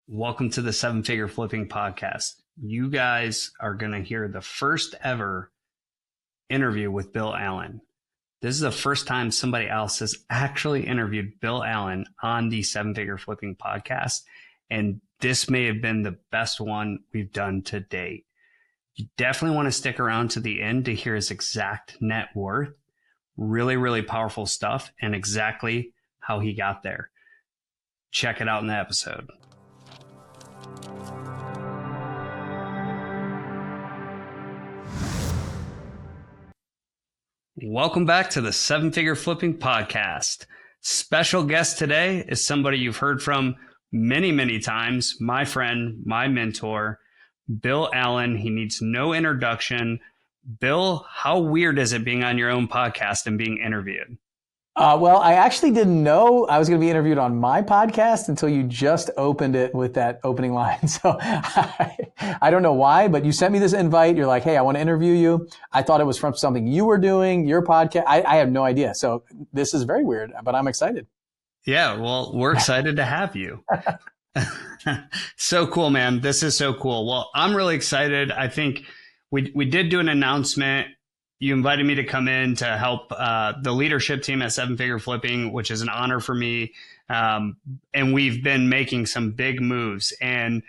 Welcome to the Seven Figure Flipping Podcast. You guys are going to hear the first ever interview with Bill Allen. This is the first time somebody else has actually interviewed Bill Allen on the Seven Figure Flipping Podcast, and this may have been the best one we've done to date. You definitely want to stick around to the end to hear his exact net worth. Really, really powerful stuff and exactly how he got there. Check it out in the episode. Welcome back to the Seven Figure Flipping Podcast. Special guest today is somebody you've heard from many, many times. My friend, my mentor, Bill Allen. He needs no introduction. Bill, how weird is it being on your own podcast and being interviewed? Well, I actually didn't know I was going to be interviewed on my podcast until you just opened it with that opening line. So I don't know why, but you sent me this invite. You're like, hey, I want to interview you. I thought it was from something you were doing, your podcast. I have no idea. So this is very weird, but I'm excited. Yeah, well, we're excited to have you. So cool, man. This is so cool. Well, I'm really excited. I think we did do an announcement. You invited me to come in to help the leadership team at Seven Figure Flipping, which is an honor for me. And we've been making some big moves and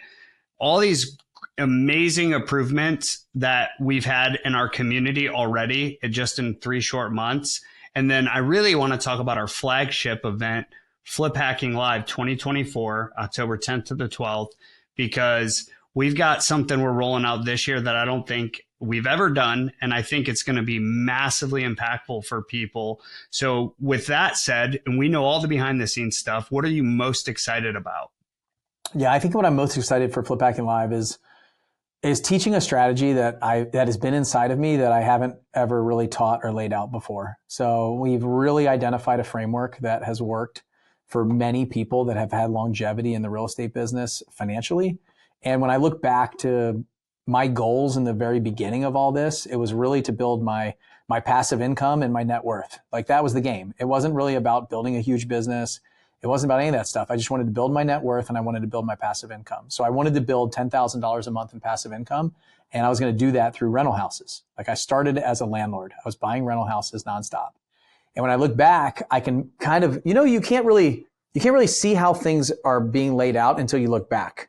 all these amazing improvements that we've had in our community already just in 3 short months. And then I really want to talk about our flagship event, Flip Hacking Live 2024, October 10th to the 12th, because we've got something we're rolling out this year that I don't think we've ever done. And I think it's going to be massively impactful for people. So with that said, and we know all the behind the scenes stuff, what are you most excited about? Yeah, I think what I'm most excited for Flip Hacking Live is teaching a strategy that has been inside of me that I haven't ever really taught or laid out before. So we've really identified a framework that has worked for many people that have had longevity in the real estate business financially. And when I look back to my goals in the very beginning of all this, it was really to build my passive income and my net worth. Like that was the game. It wasn't really about building a huge business. It wasn't about any of that stuff. I just wanted to build my net worth and I wanted to build my passive income. So I wanted to build $10,000 a month in passive income. And I was going to do that through rental houses. Like I started as a landlord. I was buying rental houses nonstop. And when I look back, I can kind of, you can't really see how things are being laid out until you look back.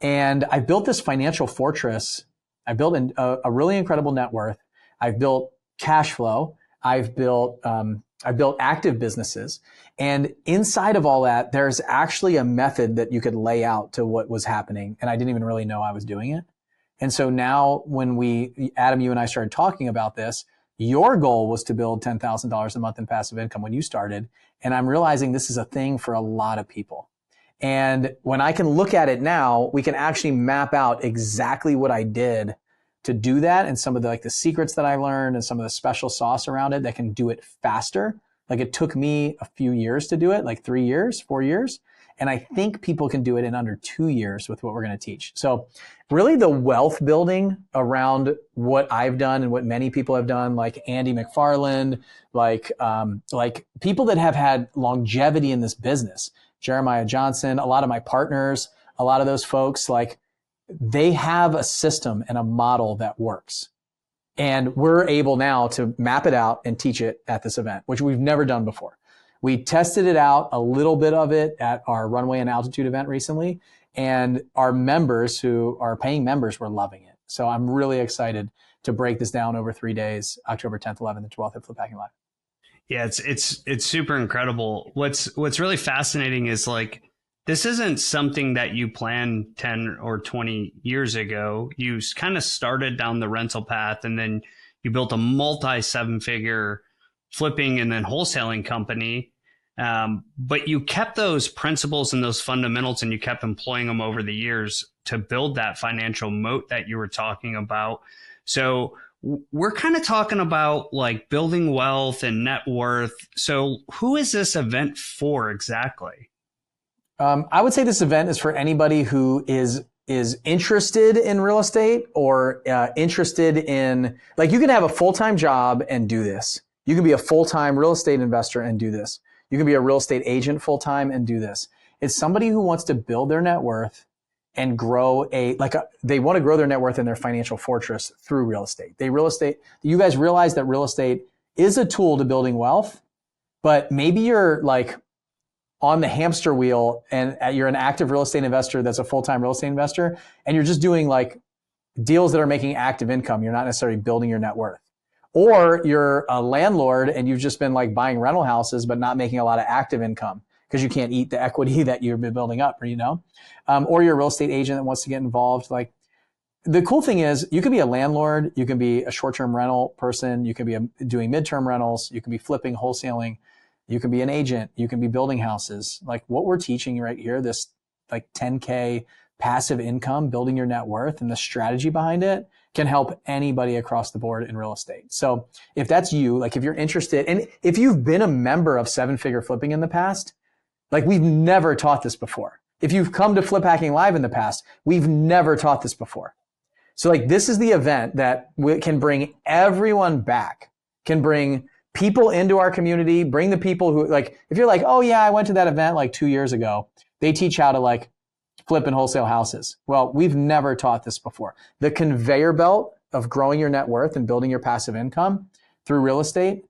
And I built this financial fortress. I built a really incredible net worth. I've built cash flow. I've built active businesses. And inside of all that, there's actually a method that you could lay out to what was happening. And I didn't even really know I was doing it. And so now when Adam, you and I started talking about this, your goal was to build $10,000 a month in passive income when you started. And I'm realizing this is a thing for a lot of people. And when I can look at it now, we can actually map out exactly what I did to do that and some of the secrets that I learned and some of the special sauce around it that can do it faster. Like it took me a few years to do it, like 3 years, 4 years. And I think people can do it in under 2 years with what we're going to teach. So really the wealth building around what I've done and what many people have done, like Andy McFarland, like people that have had longevity in this business, Jeremiah Johnson, a lot of my partners, a lot of those folks, like they have a system and a model that works. And we're able now to map it out and teach it at this event, which we've never done before. We tested it out, a little bit of it at our Runway and Altitude event recently. And our members who are paying members were loving it. So I'm really excited to break this down over 3 days, October 10th, 11th, and 12th at Flip Hacking Live. Yeah, it's super incredible. What's really fascinating is this isn't something that you planned 10 or 20 years ago. You kind of started down the rental path and then you built a multi-7-figure flipping and then wholesaling company. But you kept those principles and those fundamentals and you kept employing them over the years to build that financial moat that you were talking about. So we're kind of talking about building wealth and net worth. So who is this event for exactly? I would say this event is for anybody who is interested in real estate or interested in, you can have a full-time job and do this. You can be a full-time real estate investor and do this. You can be a real estate agent full-time and do this. It's somebody who wants to build their net worth and grow they want to grow their net worth and their financial fortress through real estate. You guys realize that real estate is a tool to building wealth, but maybe you're like on the hamster wheel and you're an active real estate investor that's a full-time real estate investor, and you're just doing like deals that are making active income. You're not necessarily building your net worth. Or you're a landlord and you've just been like buying rental houses, but not making a lot of active income because you can't eat the equity that you've been building up, or you're a real estate agent that wants to get involved. Like, the cool thing is you can be a landlord, you can be a short-term rental person, you can be doing midterm rentals, you can be flipping, wholesaling, you can be an agent, you can be building houses. Like what we're teaching right here, this like 10K passive income, building your net worth, and the strategy behind it can help anybody across the board in real estate. So if that's you, like if you're interested, and if you've been a member of 7-Figure Flipping in the past, like we've never taught this before. If you've come to Flip Hacking Live in the past, we've never taught this before. So like this is the event that can bring everyone back, can bring people into our community, bring the people who like, if you're like, oh yeah, I went to that event like 2 years ago, they teach how to like flip and wholesale houses. Well, we've never taught this before. The conveyor belt of growing your net worth and building your passive income through real estate,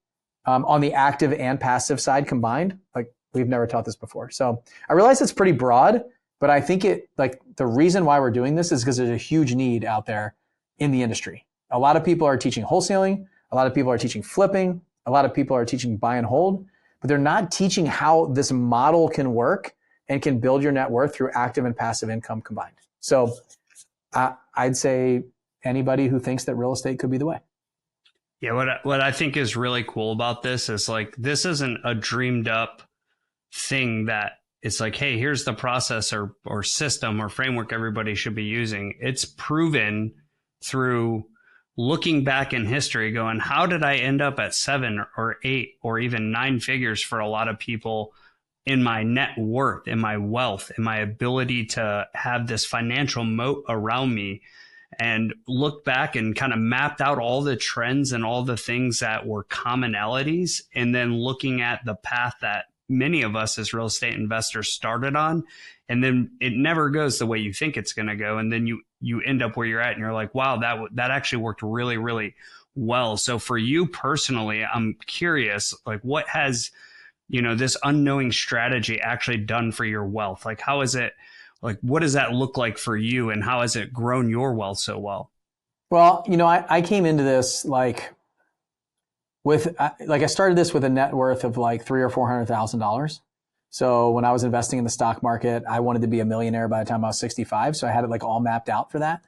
on the active and passive side combined, like we've never taught this before. So I realize it's pretty broad, but I think the reason why we're doing this is because there's a huge need out there in the industry. A lot of people are teaching wholesaling. A lot of people are teaching flipping. A lot of people are teaching buy and hold, but they're not teaching how this model can work and can build your net worth through active and passive income combined. So I'd say anybody who thinks that real estate could be the way. Yeah, what I think is really cool about this is like, this isn't a dreamed up thing that it's like, hey, here's the process or system or framework everybody should be using. It's proven through looking back in history going, how did I end up at 7 or 8 or even 9 figures for a lot of people in my net worth, in my wealth, in my ability to have this financial moat around me, and look back and kind of mapped out all the trends and all the things that were commonalities, and then looking at the path that many of us as real estate investors started on, and then it never goes the way you think it's going to go, and then you end up where you're at and you're like, wow, that actually worked really, really well. So for you personally, I'm curious, like what has this unknowing strategy actually done for your wealth? Like, how is it, like, what does that look like for you, and how has it grown your wealth so well? Well, I came into this like I started this with a net worth of like $300,000 or $400,000. So when I was investing in the stock market, I wanted to be a millionaire by the time I was 65. So I had it like all mapped out for that.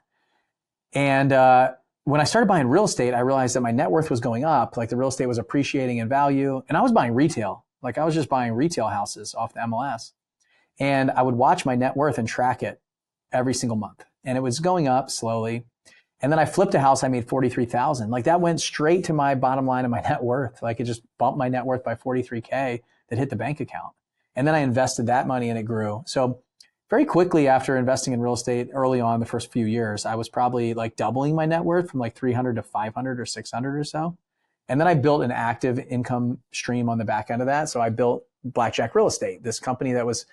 And when I started buying real estate, I realized that my net worth was going up. Like the real estate was appreciating in value, and I was buying retail. Like I was just buying retail houses off the MLS, and I would watch my net worth and track it every single month. And it was going up slowly. And then I flipped a house. I made $43,000. Like that went straight to my bottom line of my net worth. Like it just bumped my net worth by $43K that hit the bank account. And then I invested that money and it grew. So very quickly after investing in real estate early on, the first few years, I was probably like doubling my net worth from like 300 to 500 or 600 or so. And then I built an active income stream on the back end of that. So I built Blackjack Real Estate, this company that was,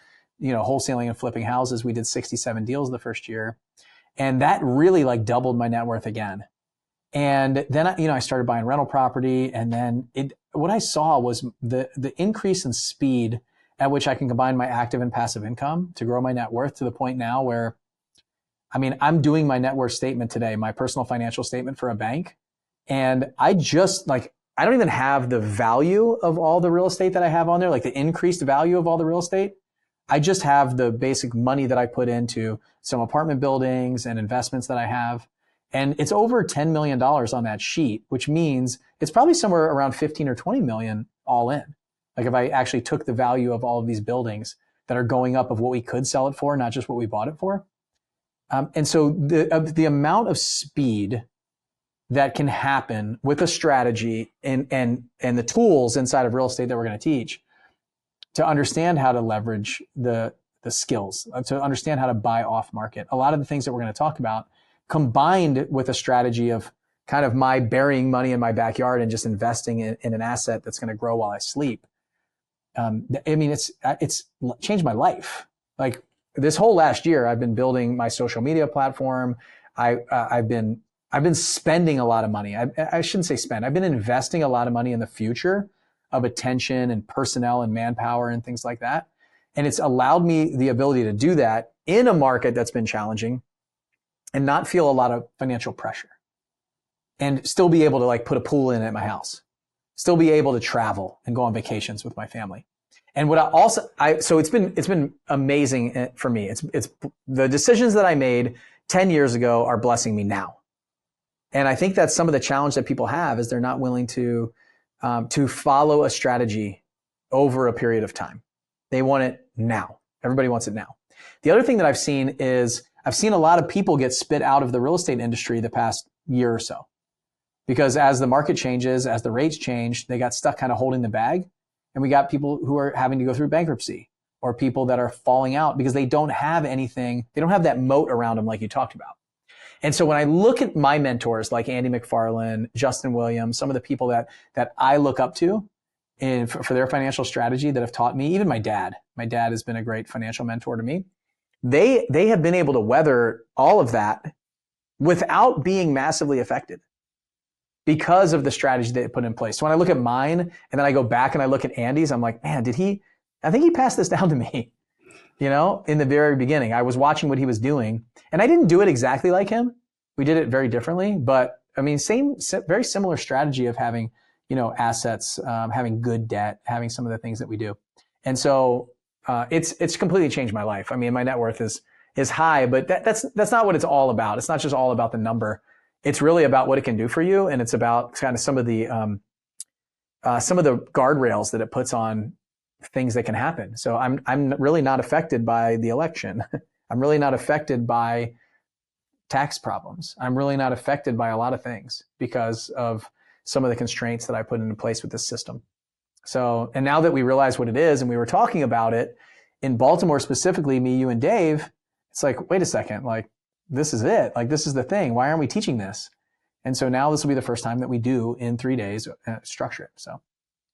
wholesaling and flipping houses. We did 67 deals the first year. And that really like doubled my net worth again. And then, I started buying rental property. And then what I saw was the increase in speed at which I can combine my active and passive income to grow my net worth to the point now where, I'm doing my net worth statement today, my personal financial statement for a bank. And I don't even have the value of all the real estate that I have on there, like the increased value of all the real estate. I just have the basic money that I put into some apartment buildings and investments that I have. And it's over $10 million on that sheet, which means it's probably somewhere around 15 or 20 million all in. Like if I actually took the value of all of these buildings that are going up of what we could sell it for, not just what we bought it for. And so the amount of speed that can happen with a strategy and the tools inside of real estate that we're going to teach to understand how to leverage the skills, to understand how to buy off market. A lot of the things that we're going to talk about combined with a strategy of kind of my burying money in my backyard and just investing in an asset that's going to grow while I sleep. It's changed my life. Like this whole last year, I've been building my social media platform. I've been spending a lot of money. I shouldn't say spend. I've been investing a lot of money in the future of attention and personnel and manpower and things like that. And it's allowed me the ability to do that in a market that's been challenging and not feel a lot of financial pressure, and still be able to like put a pool in at my house, still be able to travel and go on vacations with my family. And what so it's been amazing for me. It's the decisions that I made 10 years ago are blessing me now. And I think that's some of the challenge that people have, is they're not willing to follow a strategy over a period of time. They want it now. Everybody wants it now. The other thing that I've seen is I've seen a lot of people get spit out of the real estate industry the past year or so, because as the market changes, as the rates change, they got stuck kind of holding the bag. And we got people who are having to go through bankruptcy, or people that are falling out because they don't have anything. They don't have that moat around them like you talked about. And so when I look at my mentors like Andy McFarlane, Justin Williams, some of the people that I look up to for their financial strategy that have taught me, even my dad has been a great financial mentor to me. They have been able to weather all of that without being massively affected, because of the strategy they put in place. So when I look at mine and then I go back and I look at Andy's, I'm like, man, I think he passed this down to me, in the very beginning. I was watching what he was doing, and I didn't do it exactly like him. We did it very differently, but I mean, very similar strategy of having, assets, having good debt, having some of the things that we do. And so, it's completely changed my life. I mean, my net worth is high, but that's not what it's all about. It's not just all about the number. It's really about what it can do for you, and it's about kind of some of the guardrails that it puts on things that can happen. So I'm really not affected by the election. I'm really not affected by tax problems. I'm really not affected by a lot of things because of some of the constraints that I put into place with this system. So, and now that we realize what it is, and we were talking about it in Baltimore specifically, me, you, and Dave, it's like, wait a second, like, this is it. Like, this is the thing. Why aren't we teaching this? And so now this will be the first time that we do in 3 days structure it. So,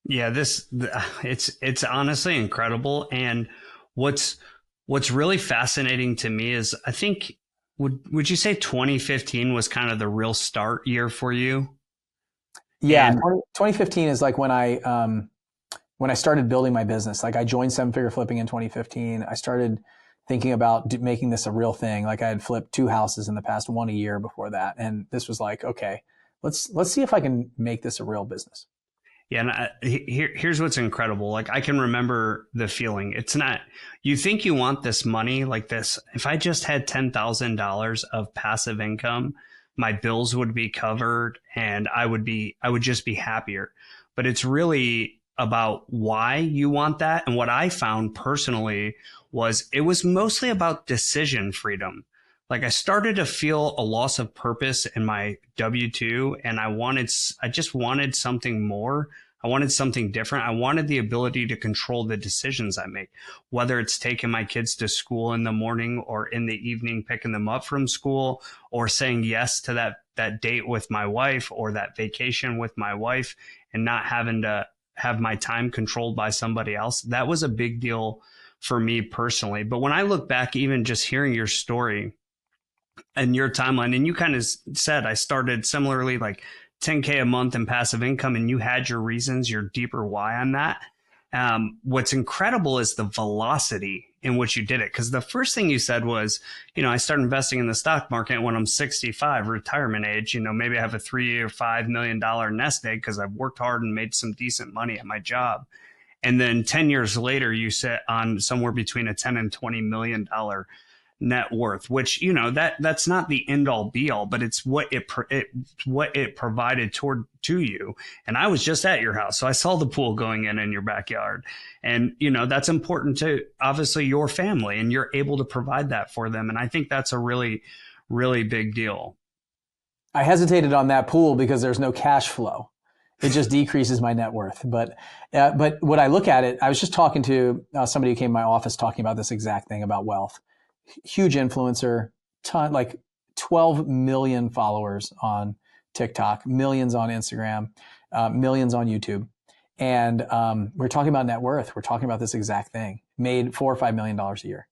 yeah, it's honestly incredible. And what's really fascinating to me is, I think, would you say 2015 was kind of the real start year for you? Yeah, 2015 is like when I started building my business. Like, I joined Seven Figure Flipping in 2015. I started thinking about making this a real thing. Like, I had flipped 2 houses in the past, 1 a year before that. And this was like, okay, let's see if I can make this a real business. Yeah. And here's what's incredible. Like, I can remember the feeling. It's not, you think you want this money like this. If I just had $10,000 of passive income, my bills would be covered and I would just be happier. But it's really about why you want that. And what I found personally was it was mostly about decision freedom. Like, I started to feel a loss of purpose in my W-2, and I just wanted something more. I wanted something different. I wanted the ability to control the decisions I make, whether it's taking my kids to school in the morning or in the evening, picking them up from school, or saying yes to that date with my wife or that vacation with my wife, and not having to have my time controlled by somebody else. That was a big deal for me personally. But when I look back, even just hearing your story and your timeline, and you kind of said, I started similarly, like 10K a month in passive income, and you had your reasons, your deeper why on that. What's incredible is the velocity in which you did it. Because the first thing you said was, I started investing in the stock market when I'm 65, retirement age. Maybe I have a $3 or $5 million nest egg because I've worked hard and made some decent money at my job. And then 10 years later, you sit on somewhere between a 10 and $20 million net worth, which, that's not the end all be all, but it's what it provided to you. And I was just at your house, so I saw the pool going in your backyard. And, that's important to obviously your family, and you're able to provide that for them. And I think that's a really, really big deal. I hesitated on that pool because there's no cash flow. It just decreases my net worth. But what I look at it, I was just talking to somebody who came to my office talking about this exact thing about wealth. Huge influencer, like 12 million followers on TikTok, millions on Instagram, millions on YouTube. And we're talking about net worth. We're talking about this exact thing. Made $4 or $5 million a year.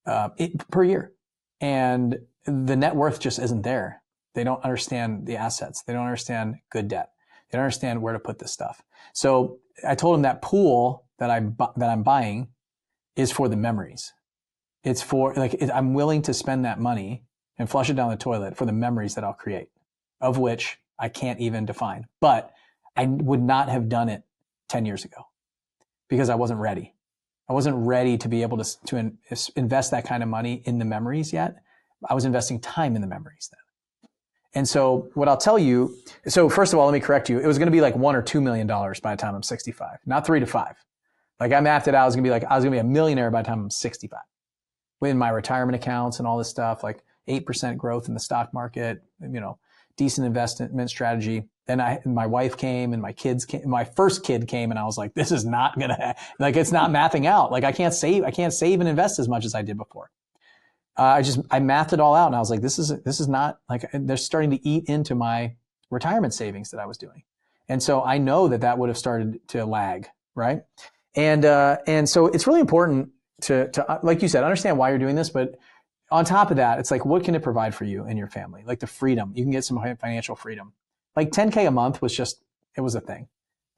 per year. And the net worth just isn't there. They don't understand the assets. They don't understand good debt. They don't understand where to put this stuff. So I told them that pool that I'm buying is for the memories. It's for I'm willing to spend that money and flush it down the toilet for the memories that I'll create, of which I can't even define. But I would not have done it 10 years ago because I wasn't ready. I wasn't ready to be able to invest that kind of money in the memories yet. I was investing time in the memories then. And so what I'll tell you, so first of all, let me correct you. It was going to be like $1 or $2 million by the time I'm 65, not 3 to 5. Like I mapped it out. I was going to be a millionaire by the time I'm 65 with my retirement accounts and all this stuff, like 8% growth in the stock market, decent investment strategy. Then my wife came and my kids came. My first kid came and I was like, this is not going to, it's not mathing out. Like I can't save and invest as much as I did before. I mathed it all out and I was like, this is not like they're starting to eat into my retirement savings that I was doing. And so I know that would have started to lag. Right. And so it's really important to, like you said, understand why you're doing this, but on top of that, it's like, what can it provide for you and your family? Like the freedom, you can get some financial freedom. Like 10K a month it was a thing.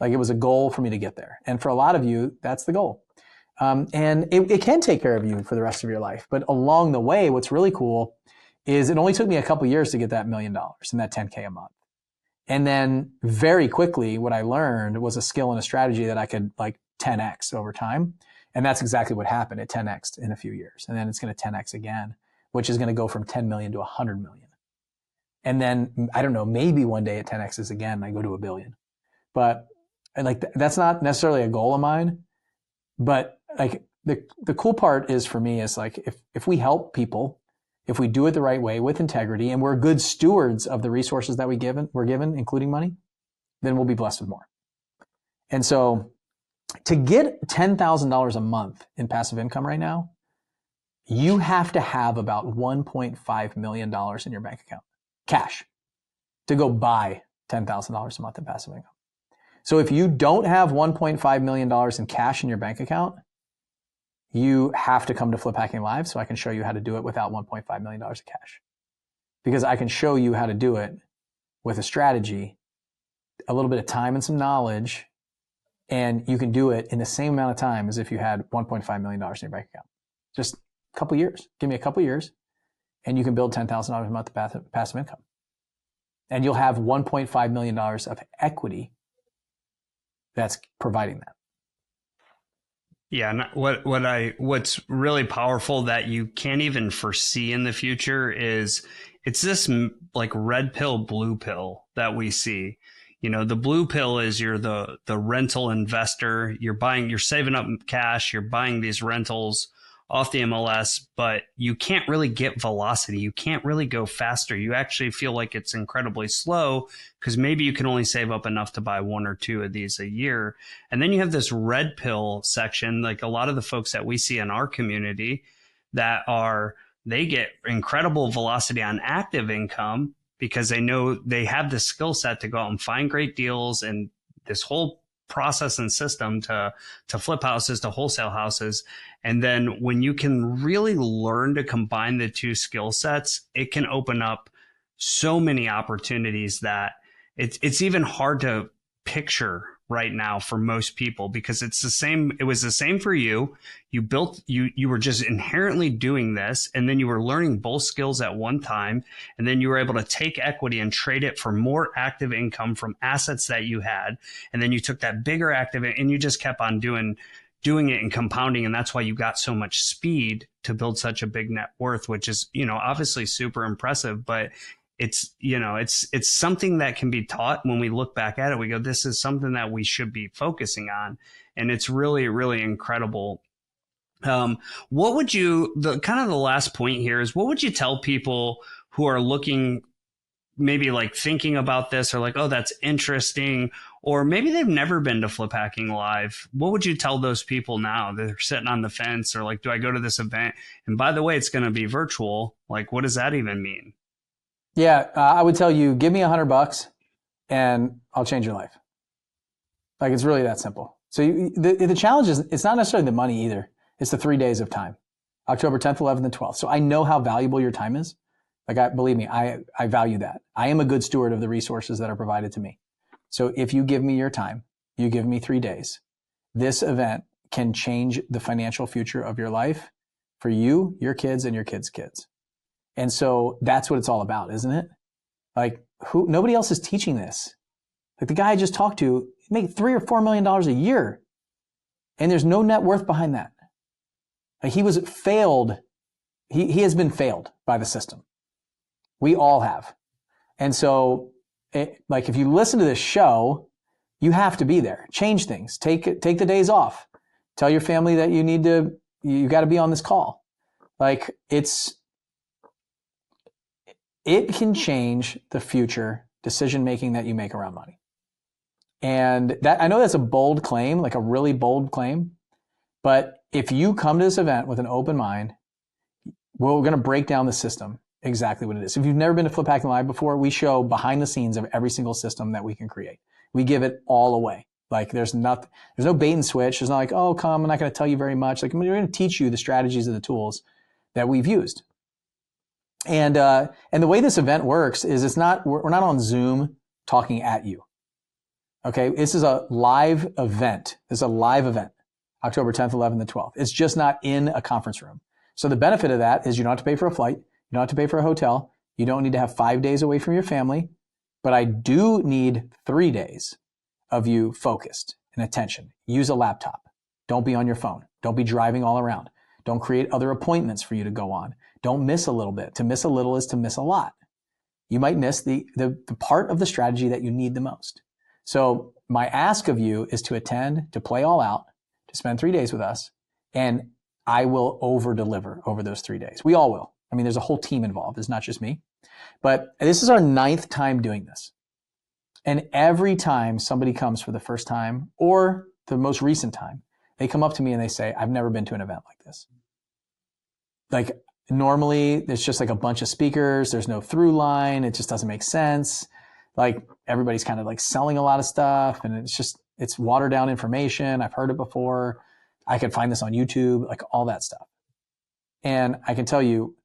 Like it was a goal for me to get there. And for a lot of you, that's the goal. And it can take care of you for the rest of your life. But along the way, what's really cool is it only took me a couple years to get that $1 million and that 10K a month. And then very quickly, what I learned was a skill and a strategy that I could 10X over time. And that's exactly what happened. It 10X'd in a few years. And then it's going to 10X again, which is going to go from 10 million to 100 million. And then, I don't know, maybe one day it 10X's again and I go to 1 billion. But that's not necessarily a goal of mine. But the cool part is for me is if we help people, if we do it the right way with integrity and we're good stewards of the resources that we're given, including money, then we'll be blessed with more. And so to get $10,000 a month in passive income right now, you have to have about $1.5 million in your bank account, cash, to go buy $10,000 a month in passive income. So if you don't have $1.5 million in cash in your bank account, you have to come to Flip Hacking Live so I can show you how to do it without $1.5 million of cash. Because I can show you how to do it with a strategy, a little bit of time and some knowledge, and you can do it in the same amount of time as if you had $1.5 million in your bank account. Just a couple years. Give me a couple years, and you can build $10,000 a month of passive income. And you'll have $1.5 million of equity that's providing that. Yeah, and what's really powerful that you can't even foresee in the future is it's this red pill, blue pill that we see. The blue pill is you're the rental investor. You're saving up cash. You're buying these rentals off the MLS, but you can't really get velocity. You can't really go faster. You actually feel like it's incredibly slow because maybe you can only save up enough to buy 1 or 2 of these a year. And then you have this red pill section, like a lot of the folks that we see in our community they get incredible velocity on active income because they know they have the skill set to go out and find great deals and this whole process and system to flip houses, to wholesale houses. And then when you can really learn to combine the two skill sets, it can open up so many opportunities that it's even hard to picture right now for most people because it was the same for you. You were just inherently doing this, and then you were learning both skills at one time, and then you were able to take equity and trade it for more active income from assets that you had, and then you took that bigger active and you just kept on doing it and compounding, and that's why you got so much speed to build such a big net worth, which is obviously super impressive, but it's something that can be taught. When we look back at it, we go, this is something that we should be focusing on. And it's really, really incredible. What would the last point here is, what would you tell people who are looking, maybe thinking about this or oh, that's interesting, or maybe they've never been to Flip Hacking Live? What would you tell those people now? They're sitting on the fence or do I go to this event? And by the way, it's going to be virtual. What does that even mean? Yeah, I would tell you, give me $100 and I'll change your life. It's really that simple. So the challenge is, it's not necessarily the money either. It's the 3 days of time. October 10th, 11th, and 12th. So I know how valuable your time is. Believe me, I value that. I am a good steward of the resources that are provided to me. So if you give me your time, you give me 3 days, this event can change the financial future of your life for you, your kids, and your kids' kids. And so that's what it's all about, isn't it? Like nobody else is teaching this. Like the guy I just talked to make $3 or $4 million a year, and there's no net worth behind that. Like he was failed. He has been failed by the system. We all have. And so like if you listen to this show, you have to be there. Change things. Take the days off. Tell your family that you got to be on this call. Like it can change the future decision making that you make around money. And that, I know that's a bold claim, like a really bold claim, but if you come to this event with an open mind, we're going to break down the system exactly what it is. If you've never been to Flip Hacking Live before, we show behind the scenes of every single system that we can create. We give it all away. Like there's no bait and switch. There's not like, oh, come, I'm not going to tell you very much. Like we're going to teach you the strategies and the tools that we've used. And the way this event works is we're not on Zoom talking at you. Okay. This is a live event. This is a live event, October 10th, 11th, and 12th. It's just not in a conference room. So the benefit of that is you don't have to pay for a flight. You don't have to pay for a hotel. You don't need to have 5 days away from your family. But I do need 3 days of you focused and attention. Use a laptop. Don't be on your phone. Don't be driving all around. Don't create other appointments for you to go on. Don't miss a little bit. To miss a little is to miss a lot. You might miss the part of the strategy that you need the most. So my ask of you is to attend, to play all out, to spend 3 days with us, and I will over deliver over those 3 days. We all will. I mean, there's a whole team involved. It's not just me. But this is our 9th time doing this. And every time somebody comes for the first time or the most recent time, they come up to me and they say, I've never been to an event like this. Like normally it's just like a bunch of speakers. There's no through line. It just doesn't make sense. Like everybody's kind of like selling a lot of stuff and it's watered down information. I've heard it before. I could find this on YouTube, like all that stuff. And I can tell you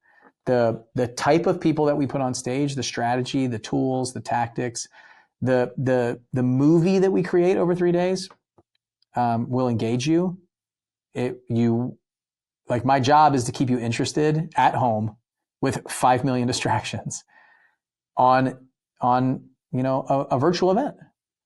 the type of people that we put on stage, the strategy, the tools, the tactics, the movie that we create over 3 days will engage you. Like my job is to keep you interested at home with 5 million distractions on a virtual event.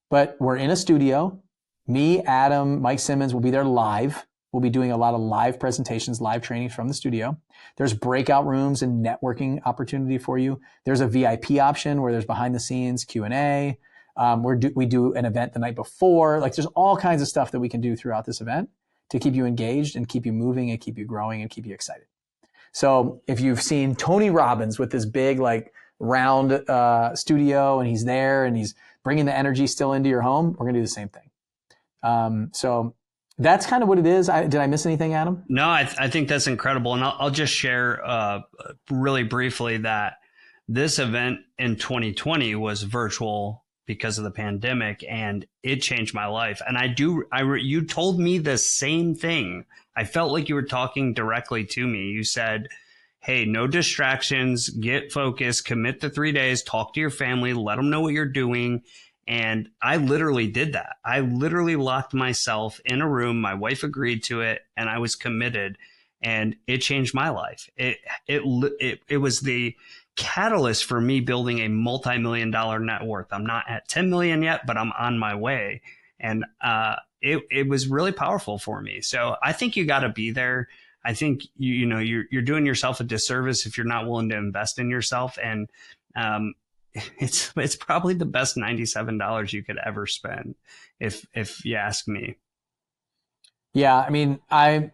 But we're in a studio. Me, Adam, Mike Simmons will be there live. We'll be doing a lot of live presentations, live trainings from the studio. There's breakout rooms and networking opportunity for you. There's a VIP option where there's behind the scenes Q&A. We do an event the night before. Like there's all kinds of stuff that we can do throughout this event to keep you engaged and keep you moving and keep you growing and keep you excited. So if you've seen Tony Robbins with this big like round studio and he's there and he's bringing the energy still into your home, we're going to do the same thing. So that's kind of what it is. Did I miss anything, Adam? No, I think that's incredible. And I'll just share really briefly that this event in 2020 was virtual because of the pandemic, and it changed my life. And you told me the same thing. I felt like you were talking directly to me. You said, hey, no distractions, get focused, commit to 3 days, talk to your family, let them know what you're doing. And I literally did that. I literally locked myself in a room. My wife agreed to it and I was committed, and it changed my life. It was the catalyst for me building a multi-million-dollar net worth. I'm not at 10 million yet, but I'm on my way. And it was really powerful for me. So I think you got to be there. I think you're doing yourself a disservice if you're not willing to invest in yourself. And it's probably the best $97 you could ever spend, if you ask me. Yeah, I mean,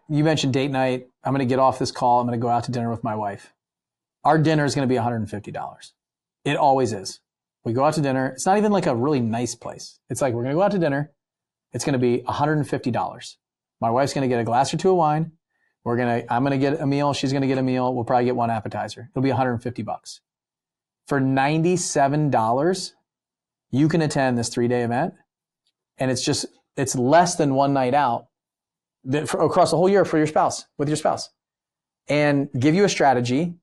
you mentioned date night. I'm going to get off this call. I'm going to go out to dinner with my wife. Our dinner is going to be $150. It always is. We go out to dinner. It's not even like a really nice place. It's like we're going to go out to dinner. It's going to be $150. My wife's going to get a glass or two of wine. I'm going to get a meal. She's going to get a meal. We'll probably get one appetizer. It'll be $150. For $97, you can attend this 3-day event. And it's less than one night out across the whole year with your spouse. and give you a strategy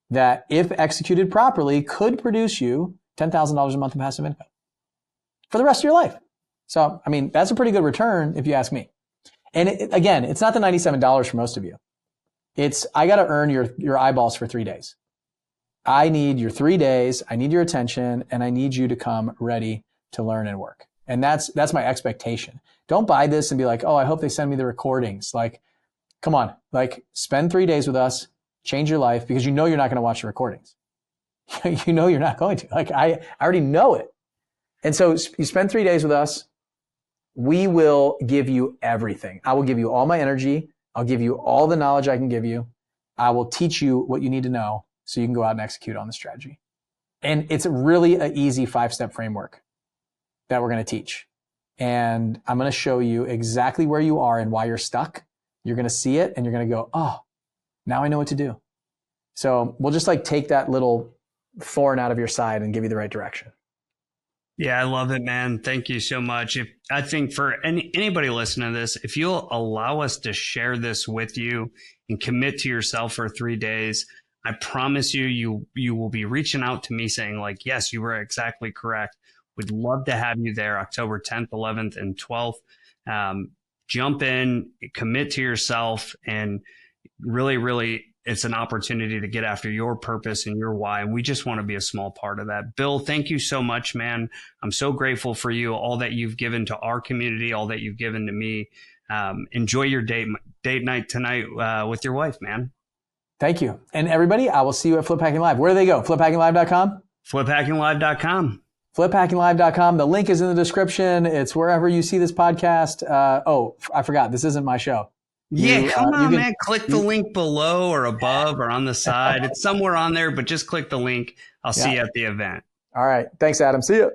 that, if executed properly, could produce you $10,000 a month in passive income for the rest of your life. So, I mean, that's a pretty good return if you ask me. And again, it's not the $97 for most of you. It's, I got to earn your eyeballs for 3 days. I need your 3 days. I need your attention, and I need you to come ready to learn and work. And that's my expectation. Don't buy this and be like, oh, I hope they send me the recordings. Like, come on, like, spend 3 days with us, change your life, because you know you're not going to watch the recordings. You know you're not going to. Like, I already know it. And so you spend 3 days with us. We will give you everything. I will give you all my energy. I'll give you all the knowledge I can give you. I will teach you what you need to know so you can go out and execute on the strategy. And it's really an easy 5-step framework that we're going to teach. And I'm going to show you exactly where you are and why you're stuck. You're going to see it and you're going to go, oh, now I know what to do. So we'll just like take that little thorn out of your side and give you the right direction. Yeah, I love it, man. Thank you so much. I think for anybody listening to this, if you'll allow us to share this with you and commit to yourself for 3 days, I promise you will be reaching out to me saying like, yes, you were exactly correct. We'd love to have you there October 10th, 11th, and 12th. Jump in, commit to yourself, and really, it's an opportunity to get after your purpose and your why. And we just want to be a small part of that. Bill, thank you so much, man. I'm so grateful for you, all that you've given to our community, all that you've given to me. Enjoy your date night tonight with your wife, man. Thank you. And everybody, I will see you at Flip Hacking Live. Where do they go? FlipHackingLive.com? FlipHackingLive.com. FlipHackingLive.com. The link is in the description. It's wherever you see this podcast. Oh, I forgot. This isn't my show. Come on, man. Click the link below or above or on the side. It's somewhere on there, but just click the link. I'll see you at the event. All right. Thanks, Adam. See you.